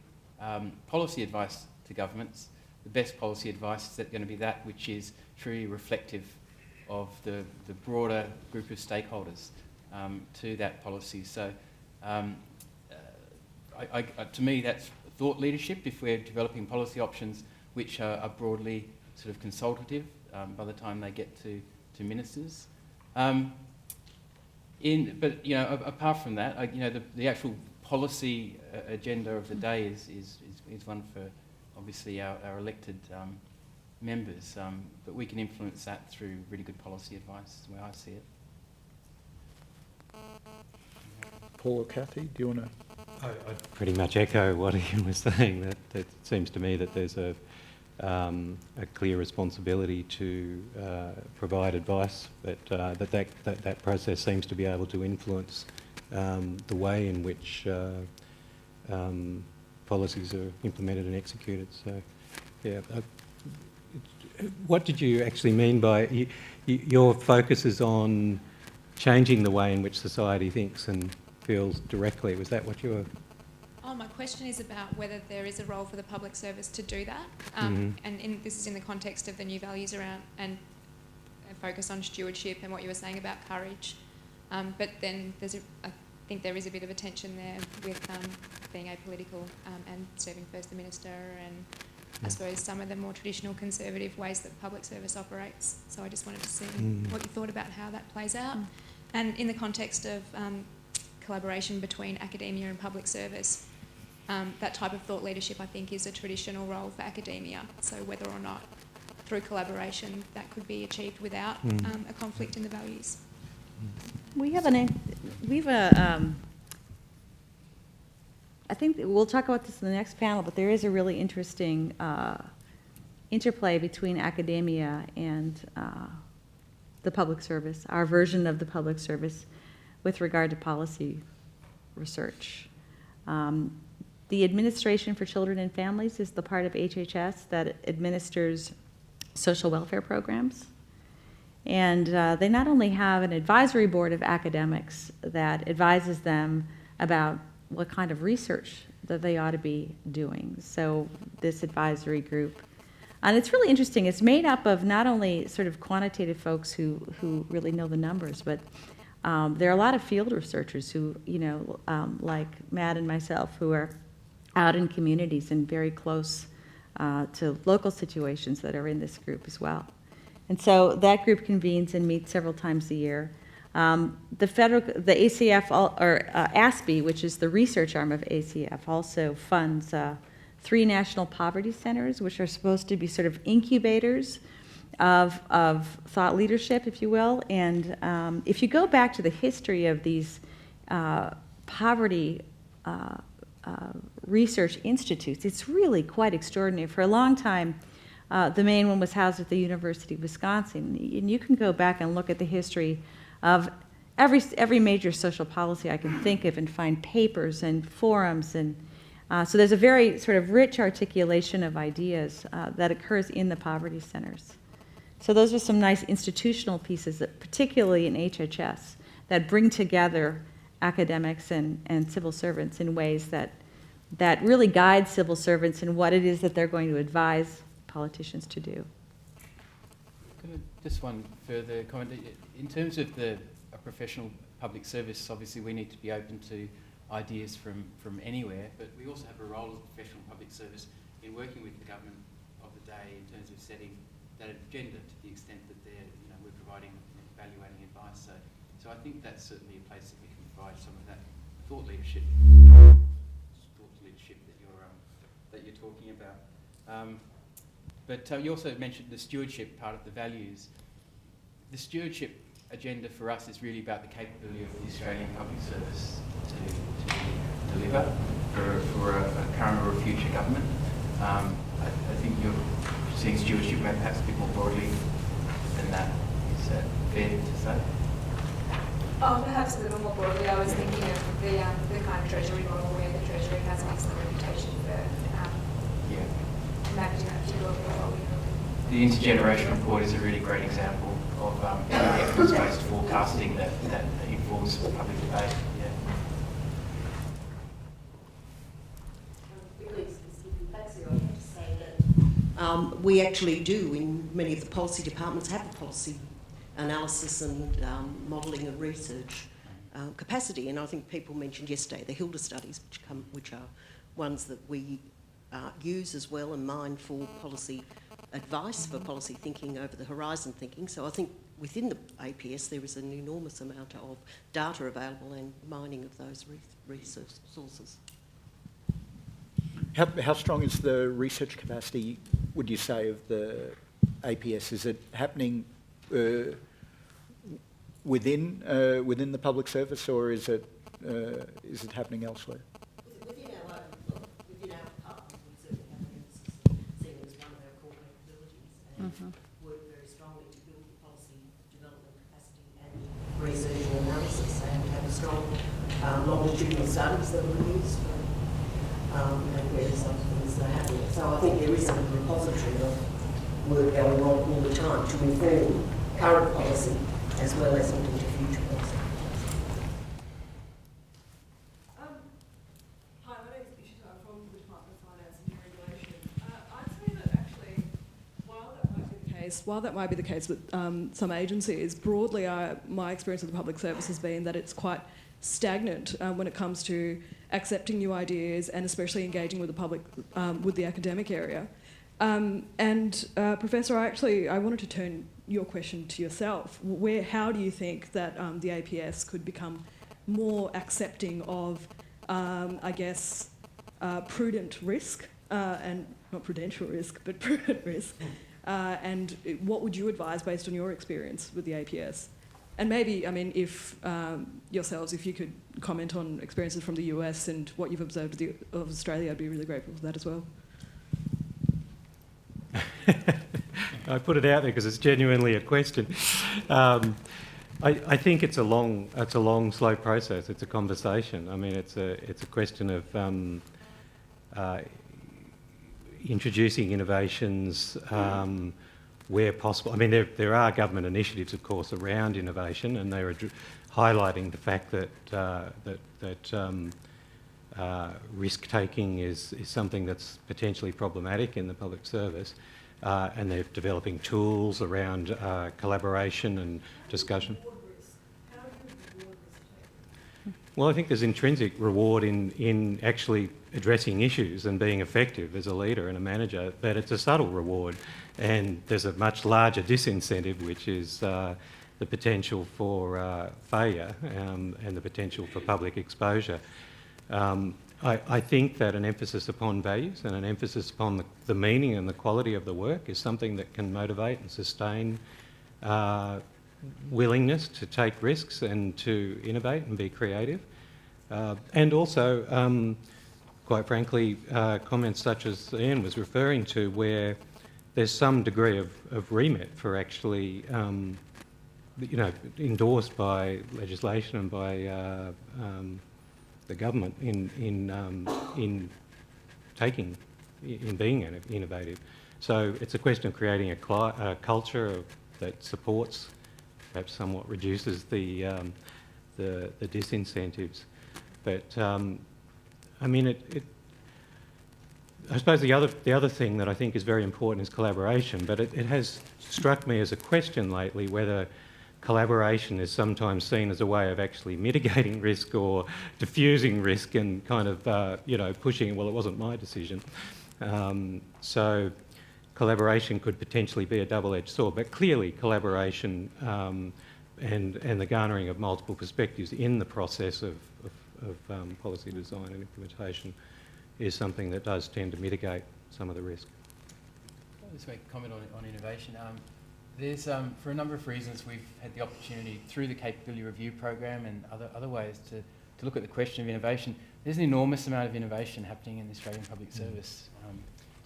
policy advice to governments, the best policy advice is going to be that which is truly reflective of the broader group of stakeholders to that policy. So to me, that's thought leadership if we're developing policy options which are broadly sort of consultative by the time they get to ministers. But apart from that, the actual policy agenda of the day is one for obviously our elected members, but we can influence that through really good policy advice, is the way I see it. Paul or Kathy, do you want to? I'd pretty much echo what Ian was saying. That it seems to me that there's a clear responsibility to provide advice, but that process seems to be able to influence the way in which policies are implemented and executed. So, yeah. What did you actually mean by your focus is on changing the way in which society thinks and feels directly? Was that what you were? Oh, my question is about whether there is a role for the public service to do that, and this is in the context of the new values around and a focus on stewardship and what you were saying about courage. But then I think there is a bit of a tension there with being apolitical and serving first the minister and I suppose some of the more traditional conservative ways that the public service operates. So I just wanted to see what you thought about how that plays out. And in the context of collaboration between academia and public service, that type of thought leadership, I think, is a traditional role for academia. So whether or not through collaboration that could be achieved without a conflict in the values. I think that we'll talk about this in the next panel, but there is a really interesting interplay between academia and the public service, our version of the public service with regard to policy research. The Administration for Children and Families is the part of HHS that administers social welfare programs. And they not only have an advisory board of academics that advises them about what kind of research that they ought to be doing. So this advisory group, and it's really interesting, it's made up of not only sort of quantitative folks who really know the numbers, but there are a lot of field researchers who, like Matt and myself, who are out in communities and very close to local situations that are in this group as well. And so that group convenes and meets several times a year. The ACF, or ASPE, which is the research arm of ACF, also funds 3 national poverty centers, which are supposed to be sort of incubators of thought leadership, if you will. And if you go back to the history of these poverty research institutes, it's really quite extraordinary. For a long time, the main one was housed at the University of Wisconsin. And you can go back and look at the history of every major social policy I can think of and find papers and forums. And so there's a very sort of rich articulation of ideas that occurs in the poverty centers. So those are some nice institutional pieces, that, particularly in HHS, that bring together academics and civil servants in ways that really guide civil servants in what it is that they're going to advise politicians to do. Just one further comment. In terms of a professional public service, obviously we need to be open to ideas from anywhere, but we also have a role as a professional public service in working with the government of the day in terms of setting that agenda to the extent that we're providing and evaluating advice. So I think that's certainly a place that we can provide some of that thought leadership that you're talking about. But you also mentioned the stewardship part of the values. The stewardship agenda for us is really about the capability of the Australian public service to deliver for a current or a future government. I think you're seeing stewardship perhaps a bit more broadly than that. Is that fair to say? Perhaps a little more broadly, I was thinking of the kind of treasury model where the treasury has an excellent reputation for managing that particular portfolio. The intergenerational report is a really great example of evidence-based forecasting that informs public debate. Yeah. Really specific facts here, I have to say that we actually do, in many of the policy departments, have a policy analysis and modelling and research capacity. And I think people mentioned yesterday the Hilda studies, which are ones that we use as well and mine for policy advice, for policy thinking over the horizon thinking. So I think within the APS there is an enormous amount of data available and mining of those resource sources. How strong is the research capacity, would you say, of the APS? Is it happening within the public service, or is it happening elsewhere? Within our department, we certainly have an emphasis seen as one of our core capabilities and work very strongly to build the policy development capacity and research and analysis, and have a strong longitudinal studies that we use for and where some things are happening. So I think there is a repository of work going on all the time to inform current policy as well as looking to future policy. Hi, my name is Ishita from the Department of Finance and Deregulation. I'd say that actually, while that might be the case with some agencies, broadly my experience of the public service has been that it's quite stagnant when it comes to accepting new ideas and especially engaging with the public, with the academic area. Professor, I wanted to turn your question to yourself. How do you think that the APS could become more accepting of, prudent risk, and not prudential risk, but prudent risk? And what would you advise based on your experience with the APS? And maybe, if you could comment on experiences from the US and what you've observed of Australia, I'd be really grateful for that as well. I put it out there because it's genuinely a question. I think it's a long, slow process. It's a conversation. It's a question of introducing innovations where possible. There are government initiatives, of course, around innovation, and they are highlighting the fact that risk taking is something that's potentially problematic in the public service. And they're developing tools around collaboration and discussion. Well, I think there's intrinsic reward in actually addressing issues and being effective as a leader and a manager, but it's a subtle reward, and there's a much larger disincentive, which is the potential for failure and the potential for public exposure. I think that an emphasis upon values and an emphasis upon the meaning and the quality of the work is something that can motivate and sustain willingness to take risks and to innovate and be creative. And also, quite frankly, comments such as Ian was referring to, where there's some degree of remit for actually, endorsed by legislation and by the government in being innovative. So it's a question of creating a culture that supports, perhaps somewhat reduces the disincentives. But I suppose the other thing that I think is very important is collaboration. But it has struck me as a question lately whether collaboration is sometimes seen as a way of actually mitigating risk or diffusing risk and kind of, pushing, well, it wasn't my decision. So collaboration could potentially be a double-edged sword, but clearly collaboration and the garnering of multiple perspectives in the process of of policy design and implementation is something that does tend to mitigate some of the risk. I'll just make a comment on innovation. There's, for a number of reasons, we've had the opportunity through the capability review program and other ways to look at the question of innovation. There's an enormous amount of innovation happening in the Australian public service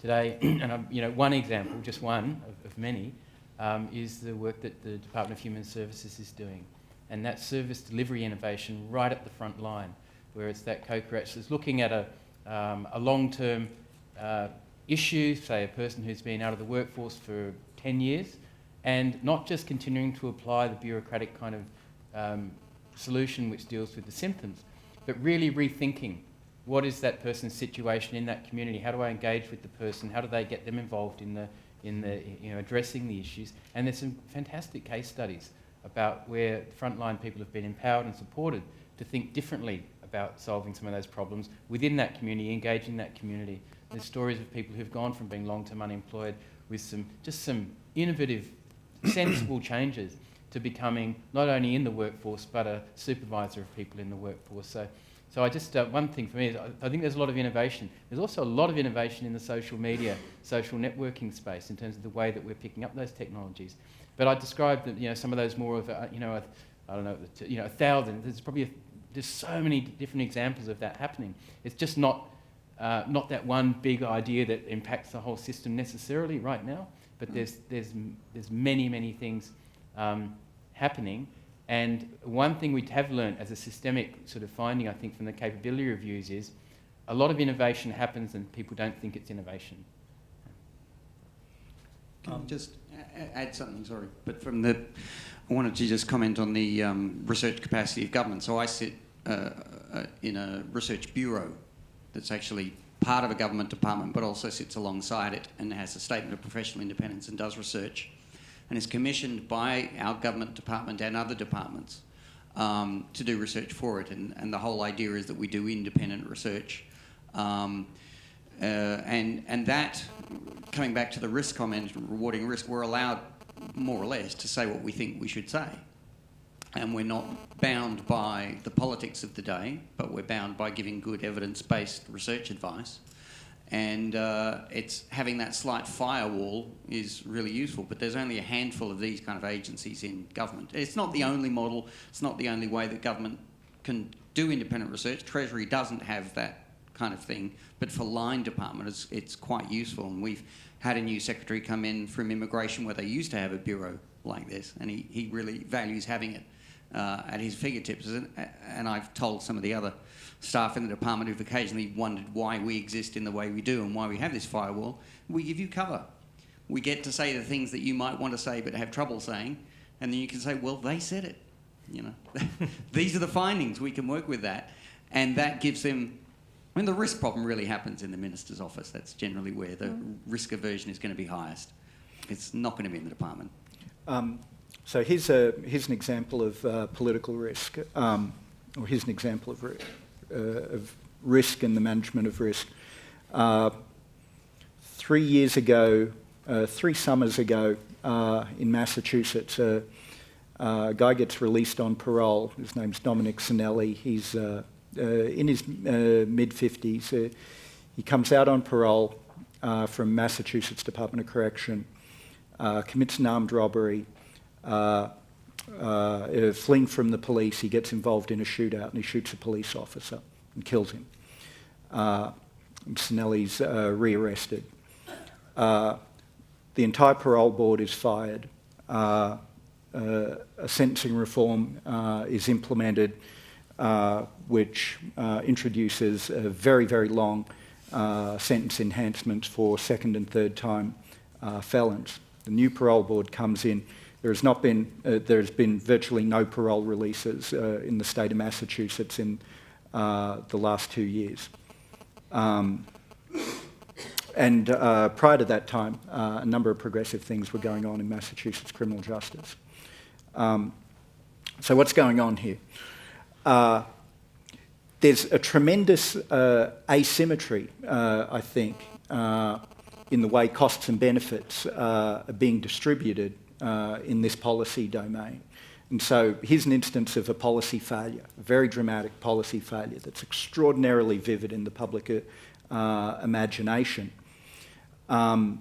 today, and one example, just one of many, is the work that the Department of Human Services is doing, and that service delivery innovation right at the front line, where it's that co-creation. It's looking at a long-term issue, say a person who's been out of the workforce for 10 years, and not just continuing to apply the bureaucratic kind of solution which deals with the symptoms, but really rethinking what is that person's situation in that community, how do I engage with the person, how do they get them involved in addressing the issues. And there's some fantastic case studies about where frontline people have been empowered and supported to think differently about solving some of those problems within that community, engaging that community. There's stories of people who've gone from being long-term unemployed with some innovative, sensible changes to becoming not only in the workforce but a supervisor of people in the workforce. So I just, one thing for me is I think there's a lot of innovation. There's also a lot of innovation in the social media, social networking space in terms of the way that we're picking up those technologies. But I described that, some of those more of, I don't know, 1,000. There's so many different examples of that happening. It's just not that one big idea that impacts the whole system necessarily right now. But there's many things happening. And one thing we have learned as a systemic sort of finding, I think, from the capability reviews is a lot of innovation happens and people don't think it's innovation. Can I just add something, sorry? But I wanted to just comment on the research capacity of government. So I sit in a research bureau that's actually part of a government department but also sits alongside it and has a statement of professional independence and does research, and is commissioned by our government department and other departments to do research for it. And the whole idea is that we do independent research. And that, coming back to the risk comment, rewarding risk, we're allowed, more or less, to say what we think we should say. And we're not bound by the politics of the day, but we're bound by giving good evidence-based research advice. And it's having that slight firewall is really useful, but there's only a handful of these kind of agencies in government. It's not the only model, it's not the only way that government can do independent research. Treasury doesn't have that kind of thing, but for line department it's quite useful. And we've had a new secretary come in from immigration where they used to have a bureau like this, and he really values having it at his fingertips. And I've told some of the other staff in the department who've occasionally wondered why we exist in the way we do and why we have this firewall. We give you cover. We get to say the things that you might want to say but have trouble saying, and then you can say, well, they said it. These are the findings. We can work with that. And that gives them... the risk problem really happens in the minister's office. That's generally where the risk aversion is going to be highest. It's not going to be in the department. So here's an example of political risk, or here's an example of risk and the management of risk. 3 years ago, 3 summers ago, in Massachusetts, a guy gets released on parole. His name's Dominic Sinelli. He's in his mid-50s. He comes out on parole from Massachusetts Department of Correction, commits an armed robbery, fleeing from the police. He gets involved in a shootout and he shoots a police officer and kills him. Sinelli's rearrested. The entire parole board is fired. A sentencing reform is implemented which introduces a very, very long sentence enhancements for second and third time felons. The new parole board comes in. There's been virtually no parole releases in the state of Massachusetts in the last 2 years. And prior to that time, a number of progressive things were going on in Massachusetts criminal justice. So what's going on here? There's a tremendous asymmetry, I think, in the way costs and benefits are being distributed in this policy domain. And so here's an instance of a policy failure, a very dramatic policy failure that's extraordinarily vivid in the public imagination. The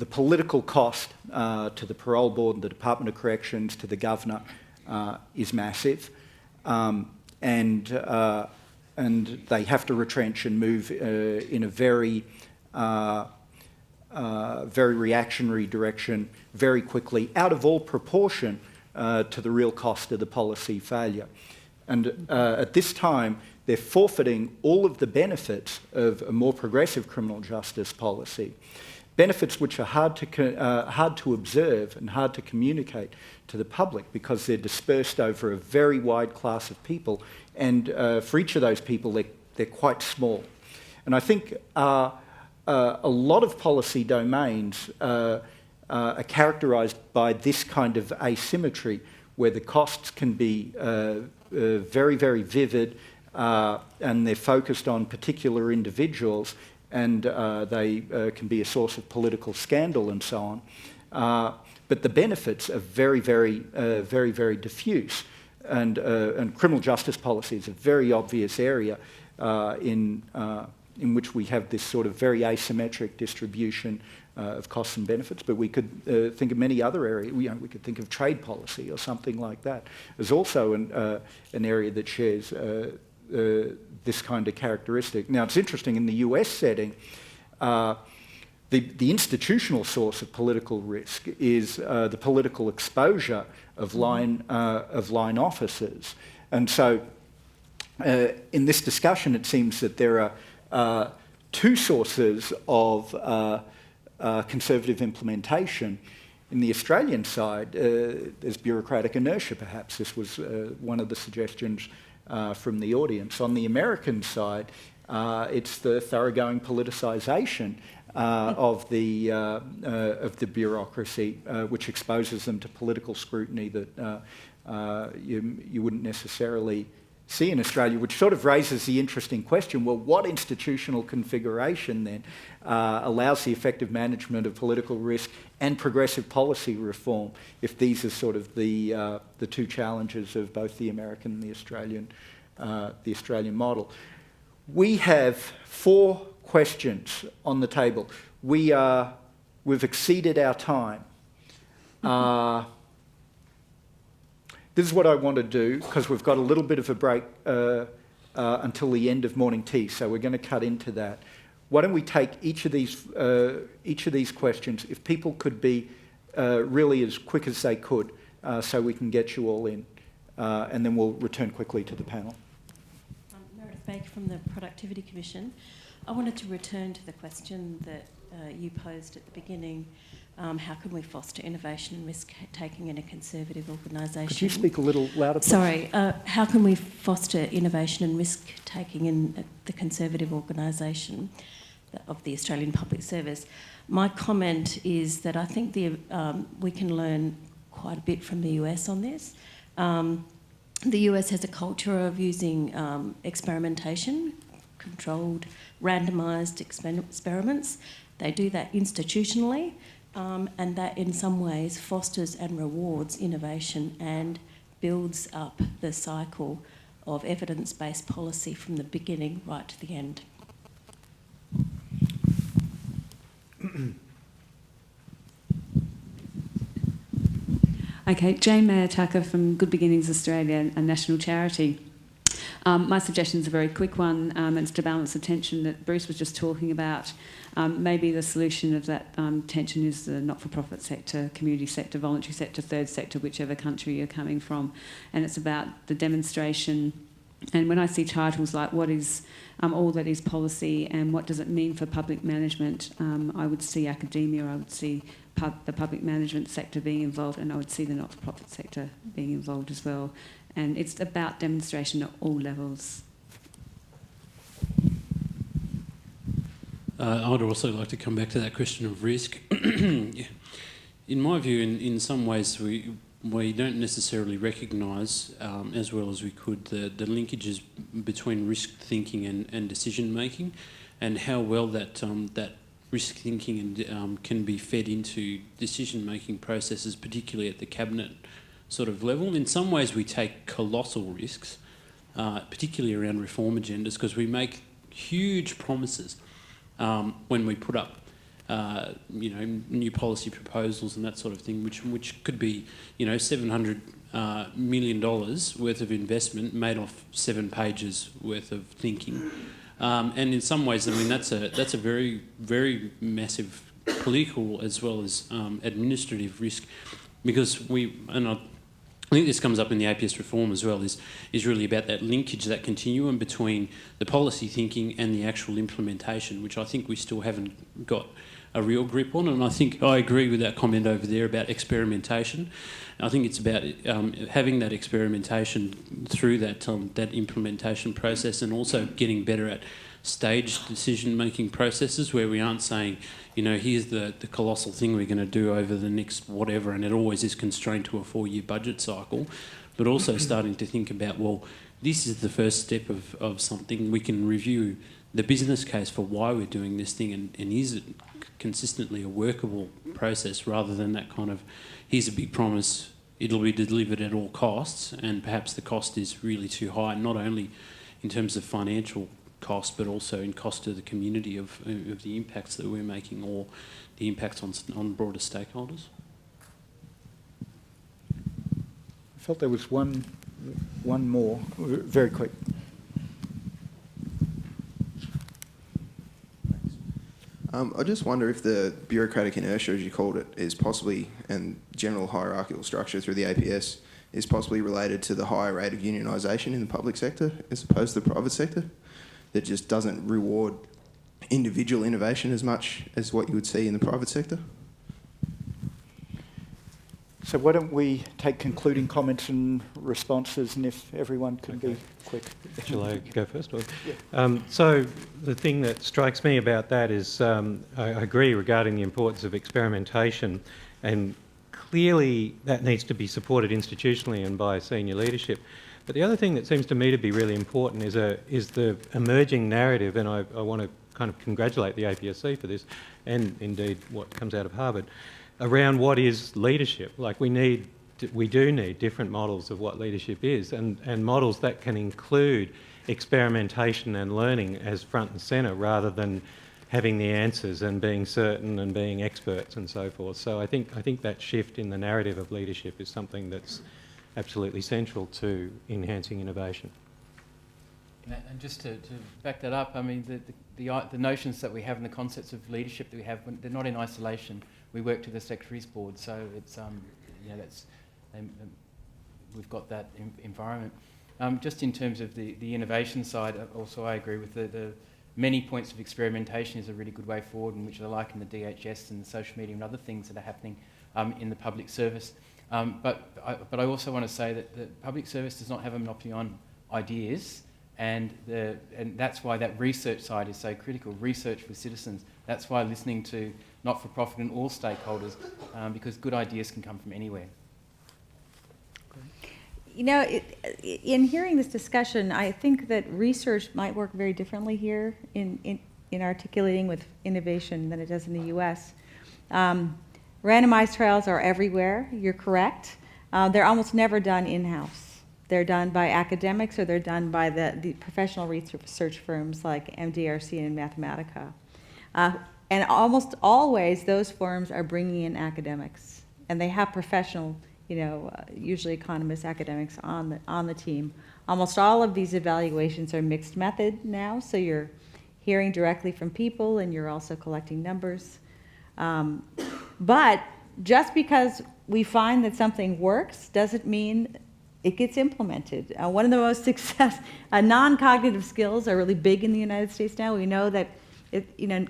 political cost to the parole board and the Department of Corrections, to the governor, is massive. And they have to retrench and move in a very reactionary direction very quickly, out of all proportion to the real cost of the policy failure. And at this time, they're forfeiting all of the benefits of a more progressive criminal justice policy, benefits which are hard to observe and hard to communicate to the public because they're dispersed over a very wide class of people, and for each of those people, they're quite small. And I think a lot of policy domains are characterised by this kind of asymmetry, where the costs can be very, very vivid, and they're focused on particular individuals, and they can be a source of political scandal and so on. But the benefits are very, very diffuse. And criminal justice policy is a very obvious area in which we have this sort of very asymmetric distribution of costs and benefits. But we could think of many other areas. We could think of trade policy or something like that. There's also an area that shares this kind of characteristic. Now, it's interesting, in the US setting, the institutional source of political risk is the political exposure of line officers. And so in this discussion, it seems that there are two sources of conservative implementation. In the Australian side, there's bureaucratic inertia, perhaps. This was one of the suggestions from the audience. On the American side, it's the thoroughgoing politicisation of the bureaucracy, which exposes them to political scrutiny that you wouldn't necessarily see in Australia, which sort of raises the interesting question, well, what institutional configuration then allows the effective management of political risk and progressive policy reform, if these are sort of the two challenges of both the American and the Australian model? We have 4 questions on the table. We've exceeded our time. This is what I want to do, because we've got a little bit of a break until the end of morning tea, so we're going to cut into that. Why don't we take each of these questions, if people could be really as quick as they could, so we can get you all in, and then we'll return quickly to the panel. Meredith Baker from the Productivity Commission. I wanted to return to the question that you posed at the beginning. How can we foster innovation and risk-taking in a conservative organisation? Could you speak a little louder, please? Sorry. How can we foster innovation and risk-taking in the conservative organisation of the Australian Public Service? My comment is that I think we can learn quite a bit from the US on this. The US has a culture of using experimentation, controlled, randomised experiments. They do that institutionally. And that in some ways fosters and rewards innovation and builds up the cycle of evidence-based policy from the beginning right to the end. Okay, Jane Mayer-Tucker from Good Beginnings Australia, a national charity. My suggestion is a very quick one, and it's to balance the tension that Bruce was just talking about. Maybe the solution of that tension is the not-for-profit sector, community sector, voluntary sector, third sector, whichever country you're coming from. And it's about the demonstration. And when I see titles like what is all that is policy and what does it mean for public management, I would see academia, I would see the public management sector being involved, and I would see the not-for-profit sector being involved as well. And it's about demonstration at all levels. I would also like to come back to that question of risk. In my view, in some ways, we don't necessarily recognise, as well as we could, the linkages between risk thinking and decision making, and how well that risk thinking and can be fed into decision-making processes, particularly at the cabinet sort of level. In some ways, we take colossal risks, particularly around reform agendas, because we make huge promises when we put up new policy proposals and that sort of thing, which could be, $700 million worth of investment made off 7 pages worth of thinking. And in some ways, I mean, that's a very, very massive political as well as administrative risk, because I think this comes up in the APS reform as well, is really about that linkage, that continuum between the policy thinking and the actual implementation, which I think we still haven't got a real grip on. And I think I agree with that comment over there about experimentation. I think it's about having that experimentation through that implementation process, and also getting better at staged decision-making processes where we aren't saying, here's the colossal thing we're going to do over the next whatever, and it always is constrained to a 4-year budget cycle, but also starting to think about, well, this is the first step of something. We can review the business case for why we're doing this thing, and is it consistently a workable process, rather than that kind of, here's a big promise, it'll be delivered at all costs, and perhaps the cost is really too high, not only in terms of financial cost, but also in cost to the community of the impacts that we're making, or the impacts on broader stakeholders. I felt there was one more, very quick. I just wonder if the bureaucratic inertia, as you called it, is possibly, and general hierarchical structure through the APS, is possibly related to the higher rate of unionisation in the public sector as opposed to the private sector, that just doesn't reward individual innovation as much as what you would see in the private sector. So why don't we take concluding comments and responses, and if everyone could be quick. Shall I go first? Or? Yeah. So the thing that strikes me about that is I agree regarding the importance of experimentation, and clearly that needs to be supported institutionally and by senior leadership. But the other thing that seems to me to be really important is the emerging narrative, and I want to kind of congratulate the APSC for this, and indeed what comes out of Harvard, around what is leadership. Like we do need different models of what leadership is, and models that can include experimentation and learning as front and centre, rather than having the answers and being certain and being experts and so forth. So I think that shift in the narrative of leadership is something that's absolutely central to enhancing innovation. And just to back that up, I mean, the notions that we have and the concepts of leadership that we have, they're not in isolation. We work to the Secretaries Board, so it's we've got that environment. Just in terms of the innovation side, also I agree with the many points of experimentation is a really good way forward, and which I like in the DHS and the social media and other things that are happening in the public service. But I also want to say that the public service does not have a monopoly on ideas, and that's why that research side is so critical. Research for citizens. That's why listening to not-for-profit and all stakeholders, because good ideas can come from anywhere. In hearing this discussion, I think that research might work very differently here in articulating with innovation than it does in the U.S. Randomized trials are everywhere, you're correct. They're almost never done in-house. They're done by academics, or they're done by the professional research firms like MDRC and Mathematica. And almost always those firms are bringing in academics, and they have professional, usually economists, academics on the team. Almost all of these evaluations are mixed method now, so you're hearing directly from people and you're also collecting numbers. But just because we find that something works doesn't mean it gets implemented. One of the most non-cognitive skills are really big in the United States now. We know that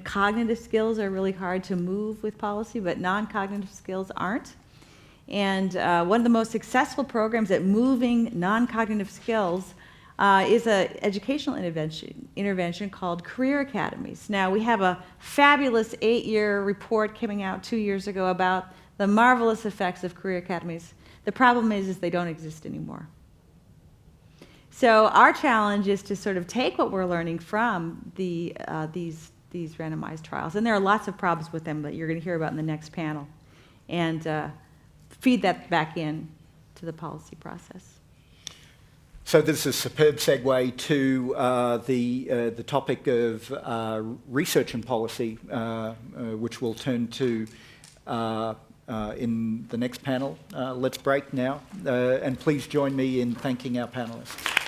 cognitive skills are really hard to move with policy, but non-cognitive skills aren't. And one of the most successful programs at moving non-cognitive skills is an educational intervention called Career Academies. Now, we have a fabulous 8-year report coming out 2 years ago about the marvelous effects of Career Academies. The problem is they don't exist anymore. So our challenge is to sort of take what we're learning from these these randomized trials. And there are lots of problems with them that you're going to hear about in the next panel. And feed that back in to the policy process. So this is a superb segue to the topic of research and policy, which we'll turn to in the next panel. Let's break now, and please join me in thanking our panellists.